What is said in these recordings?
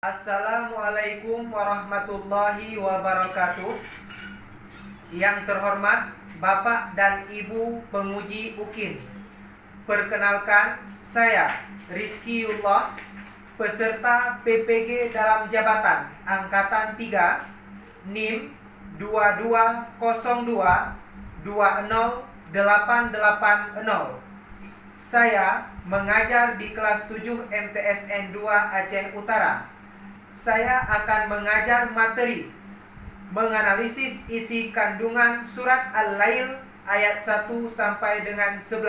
Assalamualaikum warahmatullahi wabarakatuh. Yang terhormat Bapak dan Ibu penguji UKIM, perkenalkan, saya Rizkiullah, peserta PPG dalam jabatan Angkatan 3 NIM 2202-20880. Saya mengajar di kelas 7 MTSN 2 Aceh Utara. Saya akan mengajar materi menganalisis isi kandungan surat Al-Lail ayat 1 sampai dengan 11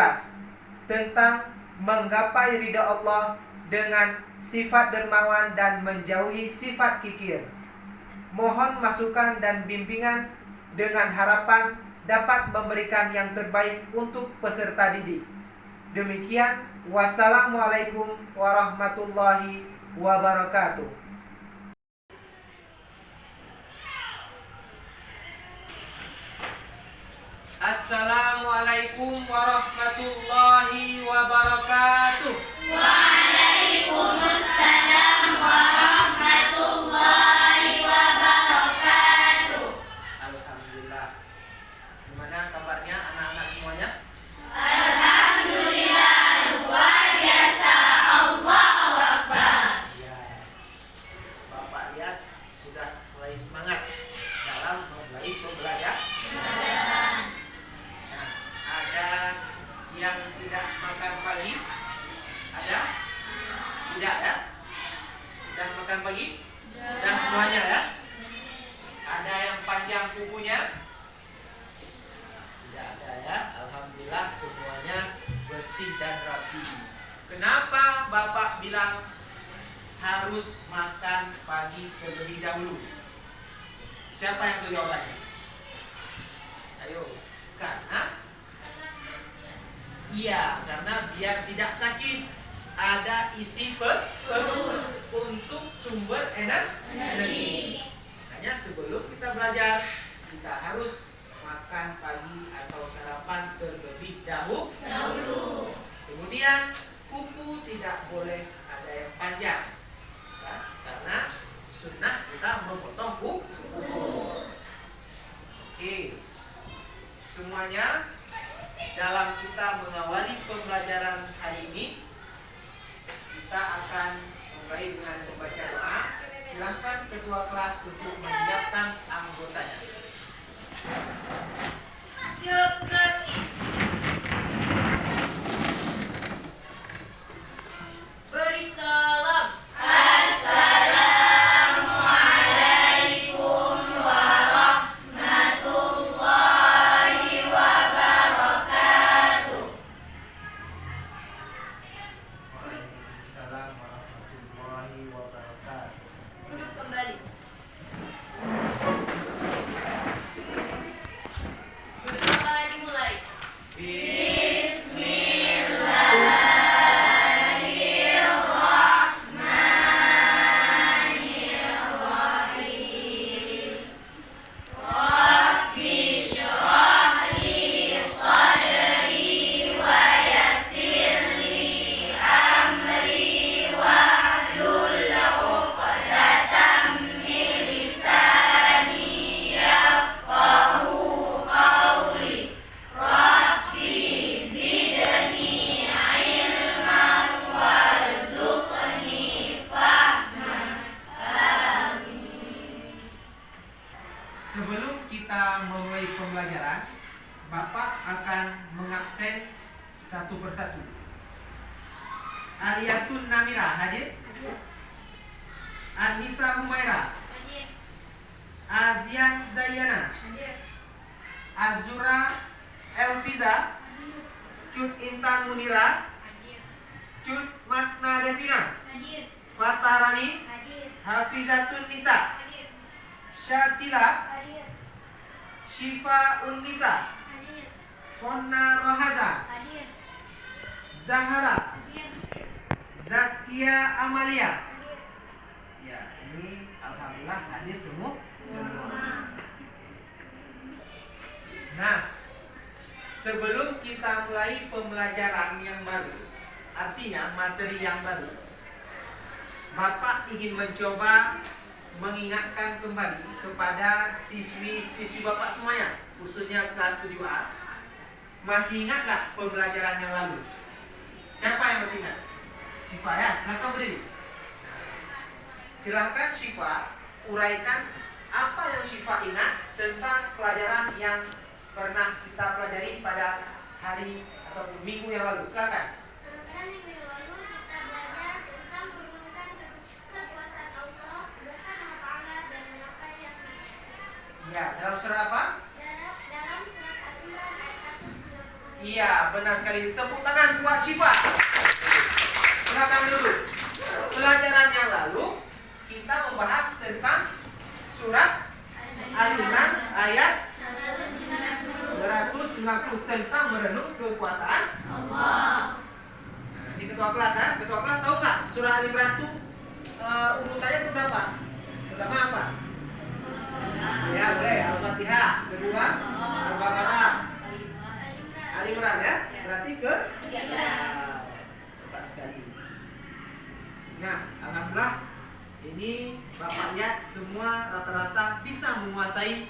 tentang menggapai ridha Allah dengan sifat dermawan dan menjauhi sifat kikir. Mohon masukan dan bimbingan dengan harapan dapat memberikan yang terbaik untuk peserta didik. Demikian, wassalamualaikum warahmatullahi wabarakatuh. Assalamualaikum warahmatullahi wabarakatuh. Waalaikumsalam warahmatullahi wabarakatuh. Alhamdulillah. Gimana kabarnya anak-anak semuanya? Alhamdulillah, luar biasa. Allahu Akbar. Ya. Bapak lihat sudah mulai semangat dalam memulai pembelajaran. Ada yang tidak makan pagi? Ada? Tidak ya? Dan makan pagi? Dan semuanya ya? Ada yang panjang kukunya? Tidak ada ya? Alhamdulillah semuanya bersih dan rapi. Kenapa Bapak bilang harus makan pagi terlebih dahulu? Siapa yang tahu jawabannya? Ayo. Karena biar tidak sakit, ada isi perut untuk sumber energi. Makanya sebelum kita belajar, kita harus makan pagi atau sarapan terlebih dahulu. Kemudian kuku tidak boleh ada yang panjang, ya, karena sunnah kita memotong kuku. Oke, semuanya. Dalam kita mengawali pembelajaran hari ini, kita akan mulai dengan membaca doa. Silahkan ketua kelas untuk menyiapkan anggotanya. Syukur. Beri salam. Assalamualaikum warahmatullahi wabarakatuh. Waalaikumsalam warahmatullahi wabarakatuh. Duduk kembali. Berdoa dimulai. Bismillahirrahmanirrahim. Rabbi syrah li sadri wa yassir li amri wahlul 'uqdatam min lisani yafqahu qawli. Rabbi zidni ilman warzuqni fahman. Amin. Sebelum kita memulai pembelajaran, Bapak akan mengabsen satu persatu. Ariyatun Namira hadir? Anissa Humaira, Azian Zayyana, Azura Elfiza, Cut Intan Munira, Cut Masna Devina, Fatarani, Hafizatun Nisa, Syatila, Syifa Unnisa, Fonna Rohaza, Zahara, Zaskia Amalia. Ya, ini alhamdulillah hadir semua. Nah, sebelum kita mulai pembelajaran yang baru, artinya materi yang baru, Bapak ingin mencoba mengingatkan kembali kepada siswi-siswi Bapak semuanya, khususnya kelas 7A. Masih ingat nggak pembelajaran yang lalu? Siapa yang masih ingat? Syifa ya, silahkan berdiri. Silahkan Syifa uraikan apa yang Syifa ingat tentang pelajaran yang pernah kita pelajari pada hari atau minggu yang lalu. Silahkan. Pada minggu yang lalu kita belajar tentang menurunkan kekuasaan Allah Subhanahu wa Ta'ala dan apa yang diinginkan. Ya, dalam surat apa? Dalam surat Al-Imran ayat 190. Iya, benar sekali. Tepuk tangan buat Syifa. Silakan dulu. Pelajaran yang lalu kita membahas tentang surat Al-Imran ayat 190 tentang merenung kekuasaan Allah. Nah, ini ketua kelas ya. Ketua kelas tahu nggak surah Al-Imran itu urutannya itu berapa? Pertama apa? Ya boleh. Al-Fatihah. Kedua Al-Baqarah. Al-Imran ya. Berarti ke tepat sekali. Nah, alhamdulillah ini Bapak lihat semua rata-rata bisa menguasai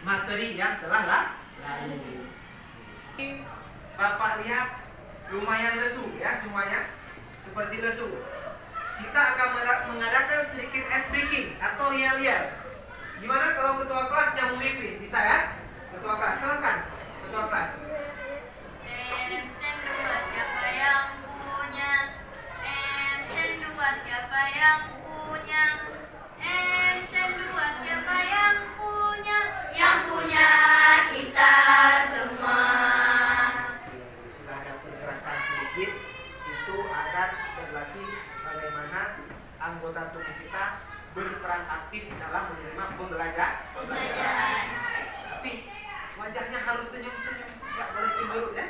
materi yang telah lalu. Ini Bapak lihat lumayan lesu ya semuanya, seperti lesu. Kita akan mengadakan sedikit ice breaking atau yel-yel. Gimana kalau ketua kelas yang memimpin? Bisa ya? Ketua kelas, silakan. Ketua kelas. Sen 2 siapa yang punya? Sen 2 siapa yang punya? Sen 2 siapa yang punya? Yang punya kita semua. Sudah ada pergerakan sedikit itu agar terlatih bagaimana anggota tubuh kita berperan aktif dalam menerima pembelajaran. Tapi wajahnya harus senyum-senyum, nggak boleh cemburu ya.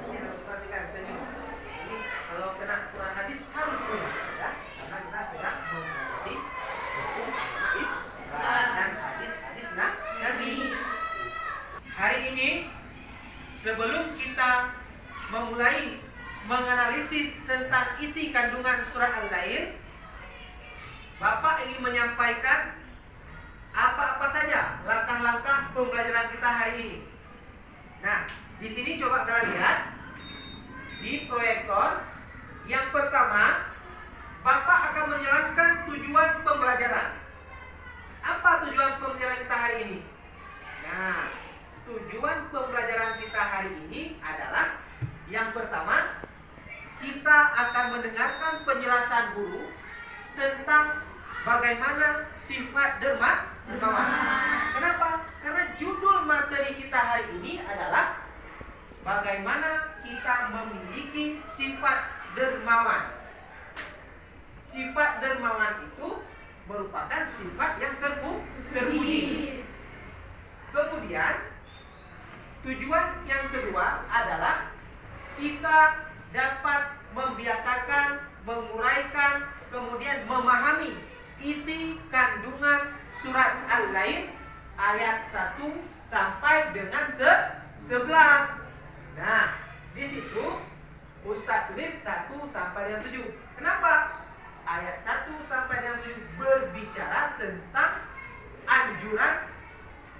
Ini harus perhatikan senyum. Ini kalau kena Quran hadis harus senyum ya, karena kita sedang mempelajari hukum agama Islam dan hadis-hadis Nabi. Hari ini sebelum kita memulai menganalisis tentang isi kandungan surat Al-Lail, Bapak ingin menyampaikan apa-apa saja langkah-langkah pembelajaran kita hari ini. Nah, di sini coba kalian lihat di proyektor. Yang pertama, Bapak akan menjelaskan tujuan pembelajaran. Apa tujuan pembelajaran kita hari ini? Nah, tujuan pembelajaran kita hari ini adalah yang pertama, kita akan mendengarkan penjelasan guru tentang bagaimana sifat dermawan. Kenapa? Karena judul materi kita hari ini adalah bagaimana kita memiliki sifat dermawan. Sifat dermawan itu merupakan sifat yang terpuji. Kemudian tujuan yang kedua adalah kita dapat membiasakan, menguraikan, kemudian memahami isi kandungan surat Al-Lail ayat 1 sampai dengan 11. Nah, di situ Ustaz tulis 1 sampai dengan 7. Kenapa? Ayat 1 sampai dengan 7 berbicara tentang anjuran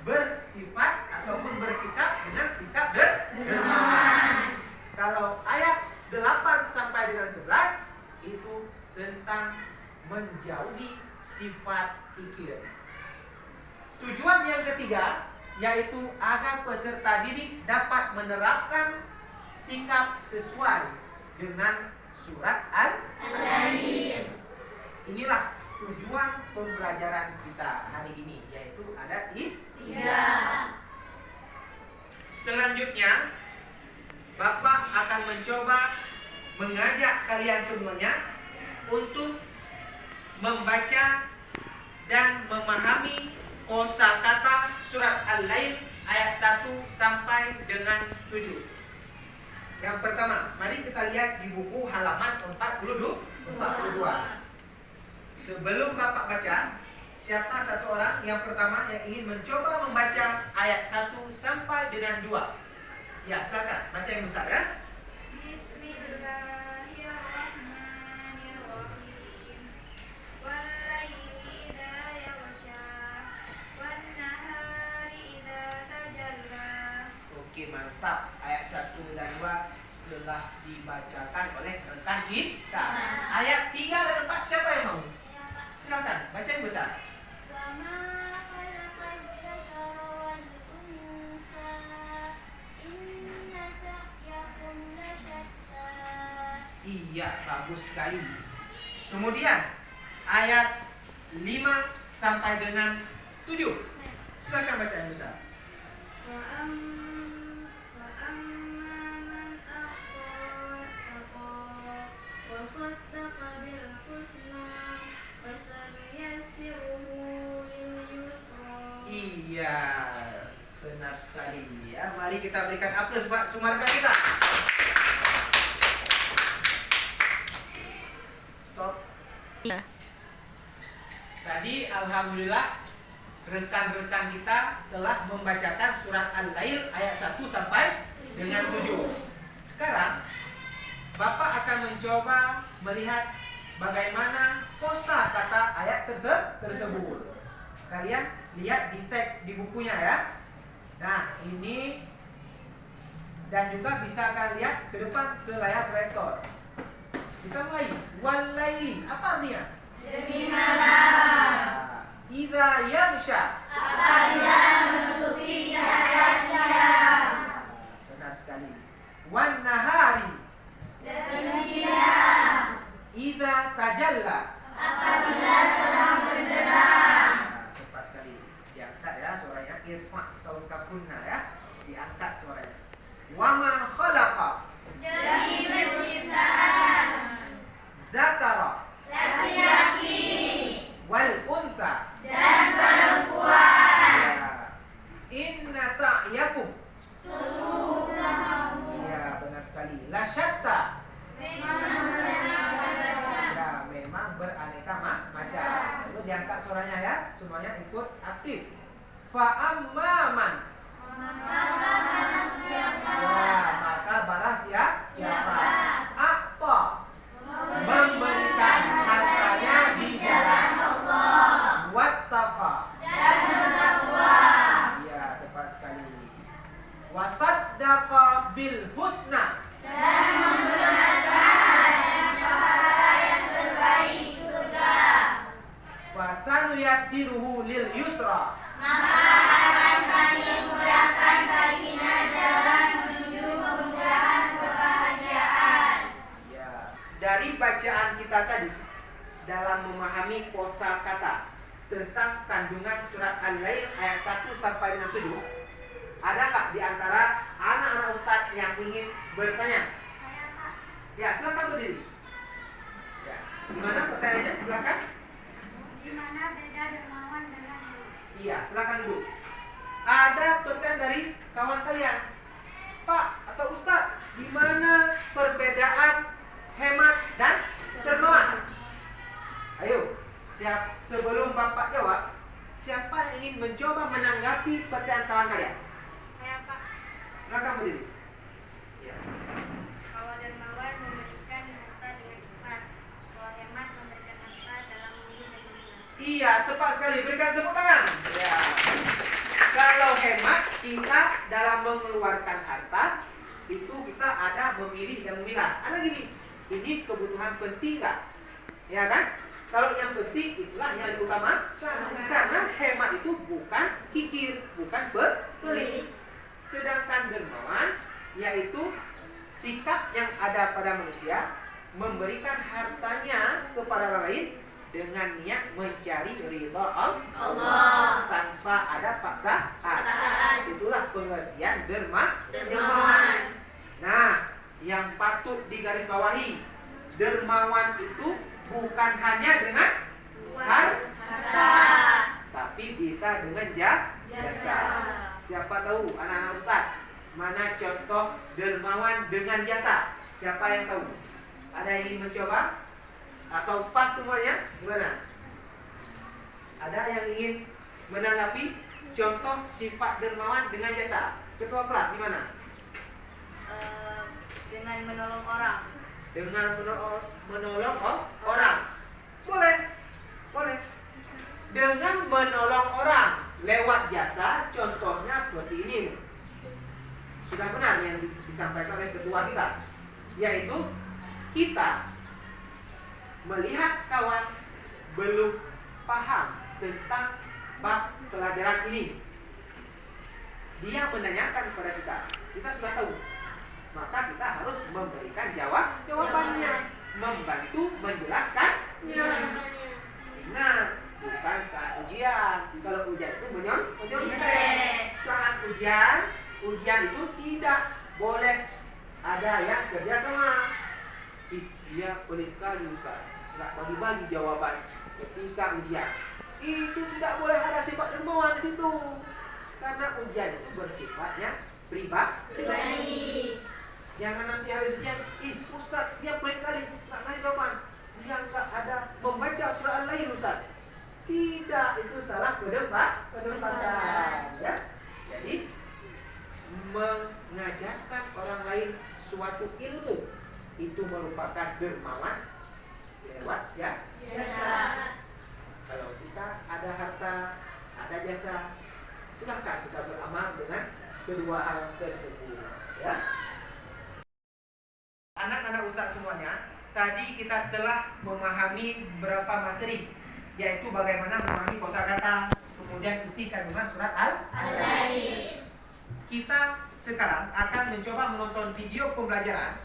bersifat ataupun bersikap dengan sikap dermawan. Kalau ayat 8 sampai dengan 11 itu tentang menjauhi sifat ikir. Tujuan yang ketiga yaitu agar peserta didik dapat menerapkan sikap sesuai dengan surat Al-Lail. Inilah tujuan pembelajaran kita hari ini, yaitu ada 3. Selanjutnya Bapak akan mencoba mengajak kalian semuanya untuk membaca dan memahami kosakata surat Al-Lail ayat 1 sampai dengan 7. Yang pertama, mari kita lihat di buku halaman 42. Sebelum Bapak baca, siapa satu orang yang pertama yang ingin mencoba membaca ayat 1 sampai dengan 2? Ya, silakan. Baca yang besar ya. Bismillahirrahmanirrahim. Mantap. Ayat 1 dan 2 setelah dibacakan oleh rekan kita. Ayat 3 dan 4 siapa yang mau? Silakan, baca yang besar. وما خلق الذكر والأنثى إن سعيكم لشتى. Iya, bagus sekali. Kemudian ayat 5 sampai dengan 7. Silakan baca yang besar. وأما من أعطى واتقى وصدق بالحسنى فسنيسره لليسرى. Iya, benar sekali ya. Mari kita berikan aplaus buat sumarga kita. Stop. Iya. Tadi alhamdulillah rekan-rekan kita telah membacakan surat Al-Lail ayat 1 sampai dengan 7. Sekarang Bapak akan mencoba melihat bagaimana kosa kata ayat tersebut. Kalian lihat di teks di bukunya ya. Nah, ini dan juga bisa kalian lihat ke depan ke layar proyektor. Kita mulai. Wal-laili, apa artinya? Demi malam. Idza yaghsha. Apabila menutupi cahaya siang. Benar sekali. Wan nahari. Demi siang. Idza tajalla. Apabila terang benderang. Tepat sekali. Diangkat ya suaranya. Irfa sautakunna ya. Diangkat suaranya. Wama khalaqa. Demi penciptaan. Zakara. Laki-laki. Wal untha. Dan perempuan. Ya. Inna sa'yakum. Sungguh usahamu. Ya, benar sekali. La syatta. Memang beraneka. Ya, memang beraneka macam. Itu diangkat suaranya ya. Semuanya ikut aktif. Fa amman. Maka barang siapa Ya, maka barang siapa? Apa? Memberikan hartanya di jalan Allah wattaqa. dan bertakwa. Ya, tepat sekali. Wasaddaqa bil husna. Dan memberkatkan dengan pahala yang terbaik surga. Fasanuyassiruhu lil yusra. Maka akan kami mudahkan baginya jalan menuju kemudahan kebahagiaan. Ya. Dari bacaan kita tadi dalam memahami kosakata tentang kandungan surat Al-Lail ayat 1 sampai dengan 7, ada nggak di antara anak-anak Ustadz yang ingin bertanya? Ya, silakan berdiri. Ya. Gimana pertanyaannya? Silakan. Di mana beda dermawan dengan hemat? Iya, silakan duduk. Ada pertanyaan dari kawan kalian. Pak atau Ustadz, di mana perbedaan hemat dan dermawan? Ayo, sebelum Bapak jawab, siapa yang ingin mencoba menanggapi pertanyaan kawan kalian? Saya Pak. Silakan berdiri. Ya. Kalau dermawan memberikan harta dengan ikhlas, kalau hemat memberikan harta dalam memilih dan mengelola. Iya, tepat sekali. Berikan tepuk tangan. Ya. Kalau hemat, kita dalam mengeluarkan harta itu kita ada memilih dan memilah. Ada gini, ini kebutuhan penting nggak? Ya kan? Kalau yang penting itulah yang diutamakan. Karena hemat itu bukan kikir, bukan pelit. Sedangkan dermawan yaitu sikap yang ada pada manusia memberikan hartanya kepada orang lain dengan niat mencari ridha Allah tanpa ada paksaan. Itulah pengertian dermawan. Nah, yang patut digarisbawahi, dermawan itu bukan hanya dengan harta, tapi bisa dengan jasa. Siapa tahu anak-anak Ustaz, mana contoh dermawan dengan jasa? Siapa yang tahu? Ada yang ingin mencoba? Atau pas semuanya? Gimana? Ada yang ingin menanggapi contoh sifat dermawan dengan jasa? Ketua kelas gimana? Dengan menolong orang. Dengan menolong orang. Boleh. Dengan menolong orang lewat jasa, contohnya seperti ini. Sudah benar kedua kita, yaitu kita melihat kawan belum paham tentang bab pelajaran ini. Dia menanyakan kepada kita, kita sudah tahu, maka kita harus memberikan jawabannya, membantu menjelaskannya. Nah, bukan saat ujian. Kalau ujian itu menyontek. Saat ujian itu tidak boleh ada yang kerjasama. Dia pelit kali Ustaz, nggak bagi-bagi jawaban ketika ujian. Itu tidak boleh ada sifat dermawan di situ, karena ujian itu bersifatnya pribadi. Jangan nanti habis ujian, Ustaz dia pelit kali, nggak kasih jawaban, dia nggak ada membaca surah Al-Lail Ustaz. Tidak, itu salah penempatan ya. Jadi mengajarkan orang lain suatu ilmu itu merupakan dermawan lewat jasa. Kalau kita ada harta, ada jasa, silahkan kita beramal dengan kedua hal tersebut ya. Anak-anak Ustaz semuanya, tadi kita telah memahami beberapa materi, yaitu bagaimana memahami kosakata, kemudian isi kandungan surat Al-Lail. Kita sekarang akan mencoba menonton video pembelajaran,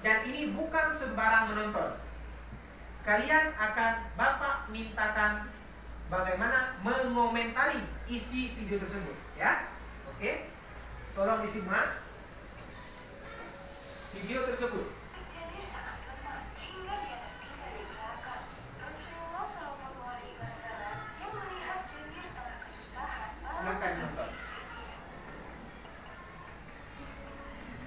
dan ini bukan sembarang menonton. Kalian akan Bapak mintakan bagaimana mengomentari isi video tersebut ya. Oke, tolong disimak video tersebut. Jabir sangat lemah hingga dia tertinggal di belakang. Rasulullah SAW yang melihat Jabir tengah kesusahan Silakan nonton.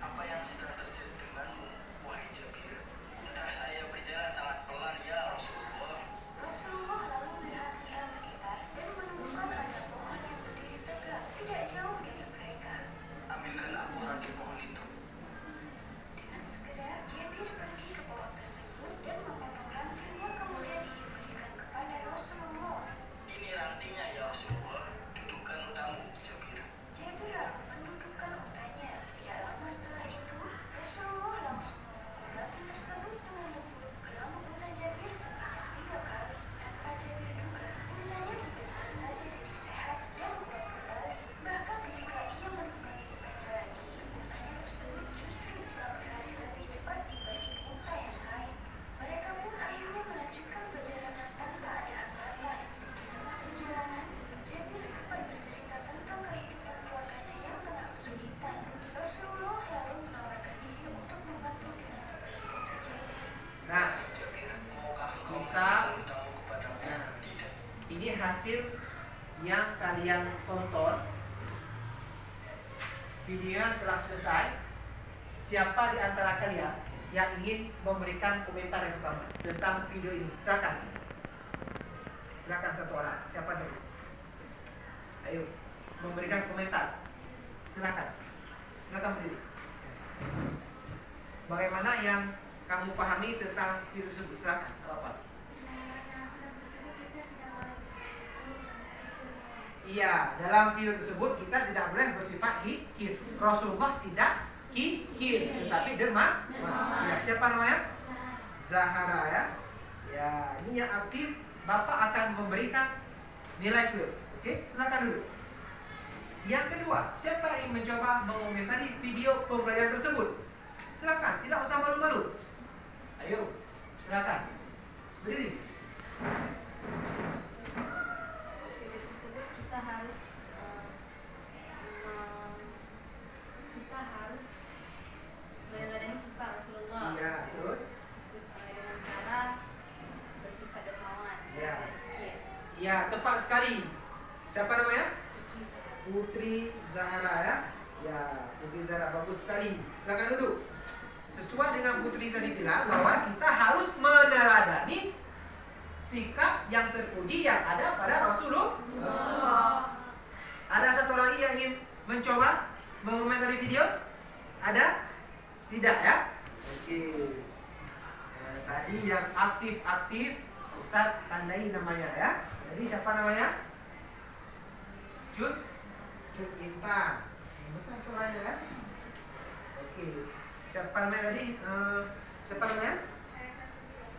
Apa yang sedang terjadi denganmu, wahai Jabir? Entah saya berjalan sangat pelan ya Rasulullah. Rasulullah lalu melihat-lihat sekitar dan menemukan ada pohon yang berdiri tegak tidak jauh dari mereka. Ambilkan aku ranting pohon itu. Dengan segera Jabir pergi ke pohon tersebut dan memotong rantingnya, kemudian ia berikan kepada Rasulullah. Ini rantingnya ya Rasulullah. Dudukkan untamu, Jabir. Jabir lalu mendudukkan untanya. Tidak lama setelah itu Rasulullah langsung memukul ranting tersebut dengan lembut ke rambut unta Jabir sebanyak 3 kali. Tanpa Jabir duga, untanya tiba-tiba saja jadi sehat dan kuat kembali. Bahkan ketika ia melukai untanya lagi, untanya tersebut justru bisa berlari lebih cepat dibanding unta yang lain. Mereka pun akhirnya melanjutkan perjalanan tanpa ada hambatan. Di tengah perjalanan, Jabir sempat bercerita tentang kehidupan keluarganya yang tengah kesulitan. Rasulullah lalu menawarkan diri untuk membantu dengan membeli unta Jabir. Nah, Jabir, maukah engkau Kita- menjual untamu kepadamu? Nah. Tidak. ini hasil yang kalian tonton. Video yang telah selesai. Siapa di antara kalian yang ingin memberikan komentar yang pertama tentang video ini? Silakan. Silakan satu orang. Siapa dulu? Ayo, memberikan komentar. Silakan. Silakan berdiri. Bagaimana yang kamu pahami tentang video tersebut? Silakan. Apa? Iya, dalam video tersebut kita tidak boleh bersifat kikir. Rasulullah tidak kikir, tetapi derma. Ya, siapa namanya? Zahara ya. Ya, ini yang aktif. Bapak akan memberikan nilai plus. Oke, silakan dulu. Yang kedua, siapa yang mencoba mengomentari video pembelajaran tersebut? Silakan, tidak usah malu-malu. Ayo, silakan. Berdiri. Video tersebut kita harus meneladani sifat Rasulullah. Iya, terus? Dengan cara bersifat dermawan. Iya. Zikir. Iya, tepat sekali. Siapa namanya? Zikir. Putri Zahra ya. Ya, Putri Zahra bagus sekali. Silakan duduk. Sesuai dengan Putri tadi bilang bahwa kita harus meneladani sikap yang terpuji yang ada pada Rasulullah. Ada satu lagi yang ingin mencoba mengomentari video? Ada? Tidak ya? Oke. Tadi yang aktif-aktif Ustaz tandai namanya ya. Jadi siapa namanya? Cut Intan. Besar suaranya ya. Oke. Siapa namanya tadi? Siapa namanya?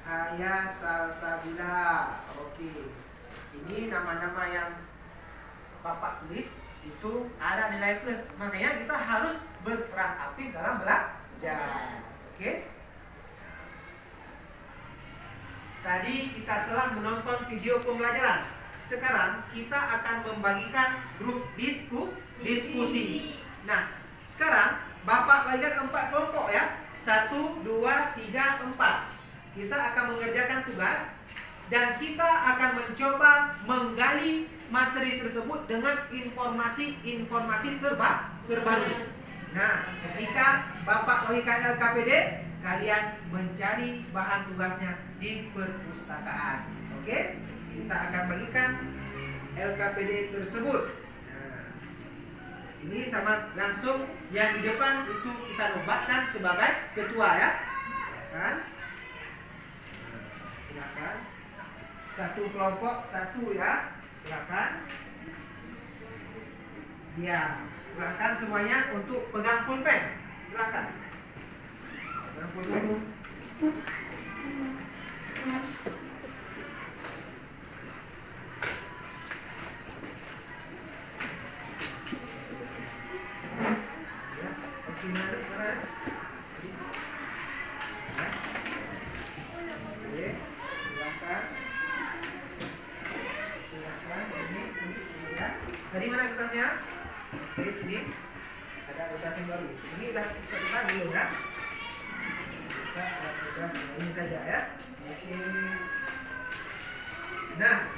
Ayah Salsabila. Oke. Ini nama-nama yang Bapak tulis itu ada nilai plus. Makanya kita harus berperan aktif dalam belajar. Oke? Tadi kita telah menonton video pembelajaran. Sekarang kita akan membagikan grup diskusi. Nah, sekarang Bapak bagikan 4 kelompok ya. 1, 2, 3, 4. Kita akan mengerjakan tugas dan kita akan mencoba menggali materi tersebut dengan informasi-informasi terbaru. Nah, ketika Bapak bagikan LKPD, kalian mencari bahan tugasnya di perpustakaan. Oke? Kita akan bagikan LKPD tersebut. Nah, ini sama langsung yang di depan itu kita nobatkan sebagai ketua ya. Silakan. Silakan. Satu kelompok satu ya. Silakan. Ya, silakan semuanya untuk pegang pulpen. Silakan. Pegang pulpen. Dari mana kertasnya? Oke, sini ada kertas yang baru. Ini udah selesai belum ya? Bisa ada kertas ini saja ya. Oke. Nah,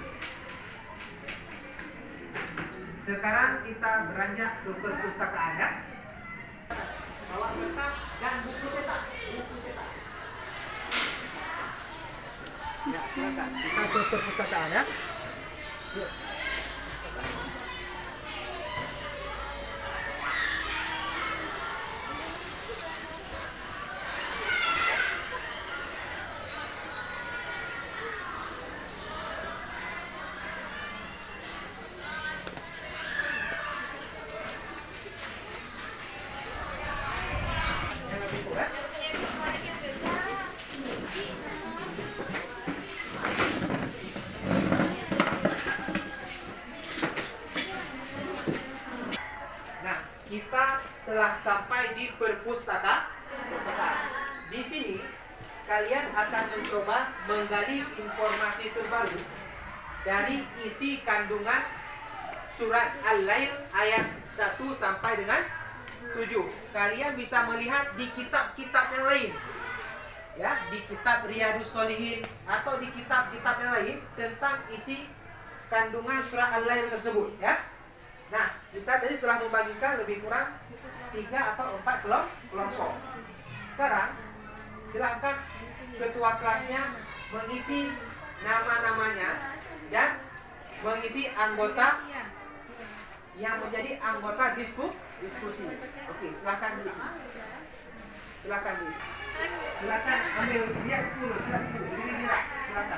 sekarang kita beranjak ke perpustakaan ya. Bawa kertas dan buku cetak. Ya, silakan. Kita ke perpustakaan ya. Yuk. Kita telah sampai di perpustakaan. Di sini kalian akan mencoba menggali informasi terbaru dari isi kandungan surat Al-Lail ayat 1 sampai dengan 7. Kalian bisa melihat di kitab-kitab yang lain. Ya, di kitab Riyadhus Shalihin atau di kitab-kitab yang lain tentang isi kandungan surat Al-Lail tersebut, ya. Nah, kita tadi telah membagikan lebih kurang 3 atau 4 kelompok. Sekarang, silahkan ketua kelasnya mengisi nama-namanya dan mengisi anggota yang menjadi anggota diskusi. Oke, silahkan diisi. Silahkan diisi. Silahkan ambil lihat dulu, silakan.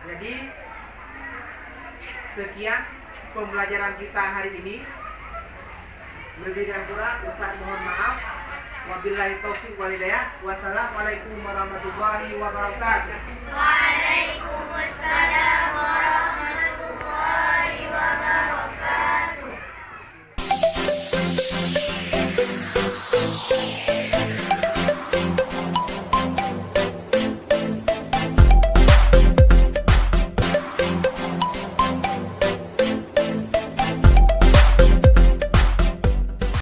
Jadi sekian pembelajaran kita hari ini. Lebih dan kurang Ustaz mohon maaf. Wabillahi taufiq wal hidayah. Wassalamualaikum warahmatullahi wabarakatuh. Waalaikumsalam.